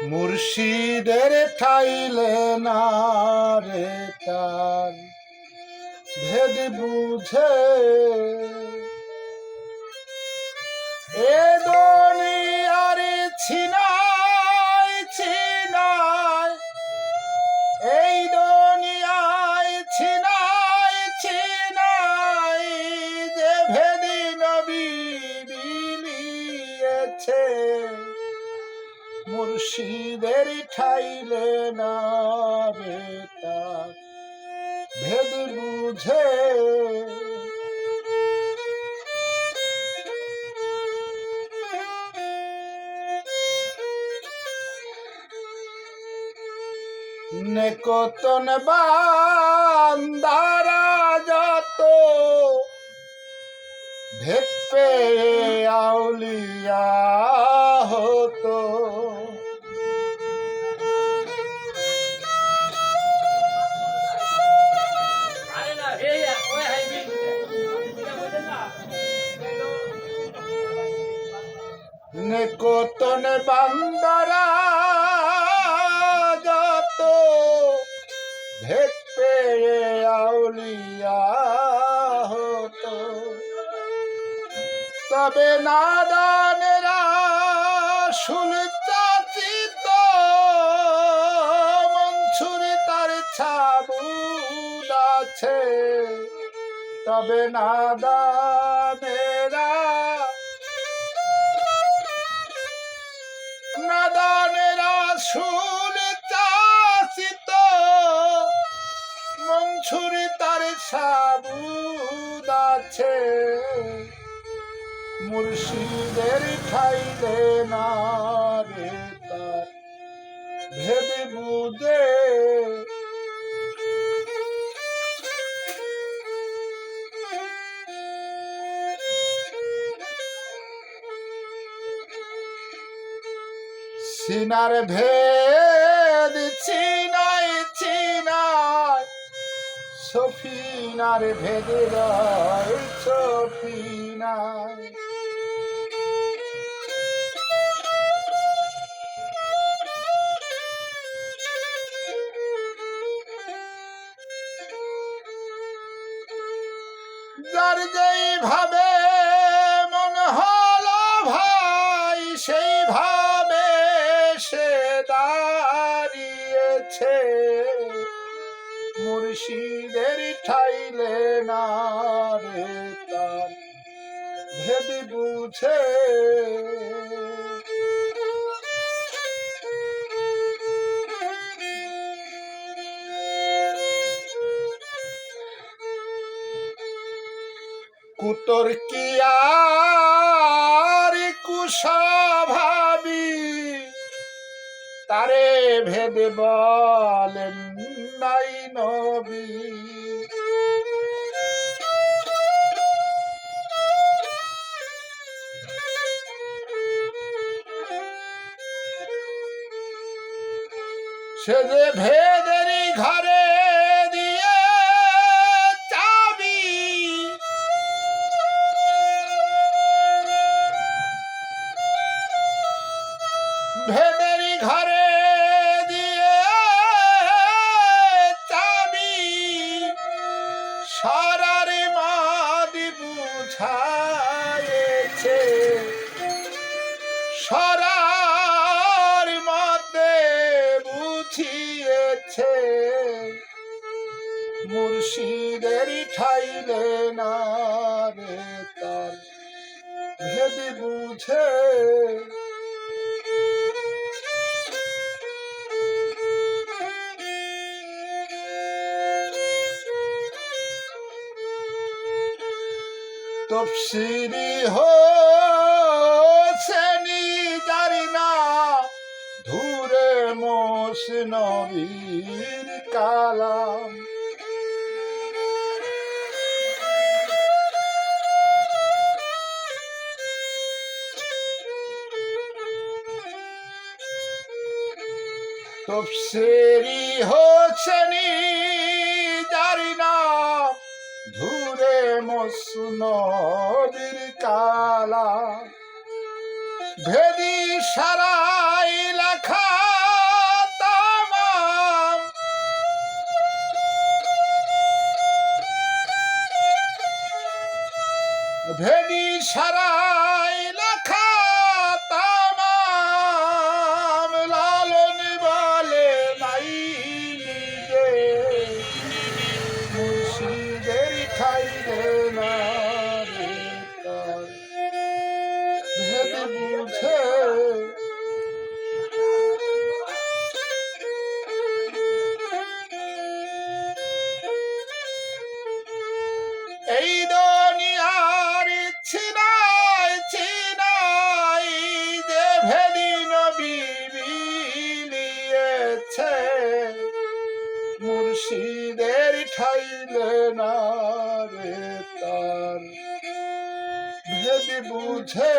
মুর্শিদের ঠাইলে না রে তার ভেদ বুঝে এ দুনিয়ার ছিনাই ছিনাই এই দুনিয়ায় ছিনাই ছিনাই যে ভেদি নবী বিলিয়েছে মুর্শিদের ঠাইলে না রে তার ভেদ বুঝে নেকতন বান্দারা যত ভেদ পেয়ে আউলিয়া হতো নেকতন বান্দারা যত ভেদ পেয়ে আউলিয়া হতো তবে নাদানেরা সুলতাচিত মনসুরি তার ছাবুদ আছে তবে নাদানেরা সুলতাচিত মনসুরি তার ছাবুদ আছে মুর্শিদের ঠাইলে না রে তার ভেদ বুঝে সিনার ভেদ চিনাই চিনাই সফিনার ভেদ রয় সফিনায় যার যেই ভাবে মন হলো ভাই সেই ভাবে সে দাঁড়িয়েছে মুর্শিদের ঠাইলে না রে তার ভেদ বুঝে কুতর কিয়ার কুশাভাবি তারে ভেদ বলেন নাই নবী সে যে ভেদেরই ঘরে দিয়ে চাবি ভেদেরই ঘরে দিয়ে চাবি সারার মাদি বুঝায়েছে সারার মধ্যে বুঝিয়েছে মুর্শিদের ঠাইলে না রে তার ভেদ বুঝে তফসিরি হোসেনি জানি না ধুরে মসনবীর কালাম তফসিরি হোসেনি জানি না ধুরে মসনবীর কালা ভেদি সারাই লেখা ভেদি সারাই লেখা তামাম লালন বলে নাই নিজে মুর্শিদের ঠাইরে না রে তার ভেদ বুঝে এই দুনিয়ার ছিনাই ছিনাই যে ভেদি নবী বিলিয়েছে মুর্শিদের ঠাইলে না রে তার ভেদ বুঝে